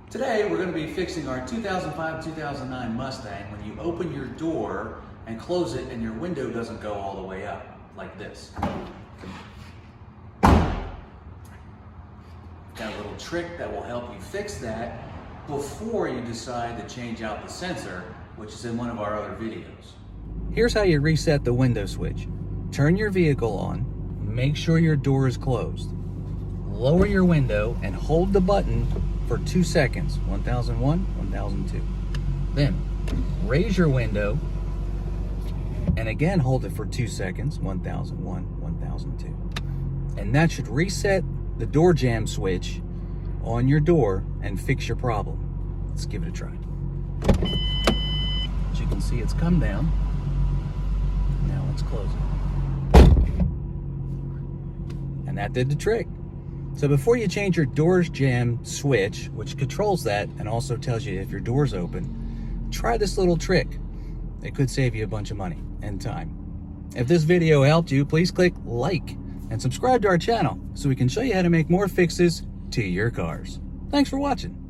Today we're going to be fixing our 2005-2009 Mustang when you open your door and close it and your window doesn't go all the way up, like this. Got a little trick that will help you fix that before you decide to change out the sensor, which is in one of our other videos. Here's how you reset the window switch. Turn your vehicle on, make sure your door is closed. Lower your window and hold the button for 2 seconds, 1001, 1002. Then raise your window and again hold it for 2 seconds, 1001, 1002. And that should reset the door jamb switch on your door and fix your problem. Let's give it a try. As you can see, it's come down. Now let's close it. And that did the trick. So before you change your door's jamb switch, which controls that and also tells you if your door's open, try this little trick. It could save you a bunch of money and time. If this video helped you, please click like and subscribe to our channel so we can show you how to make more fixes to your cars. Thanks for watching.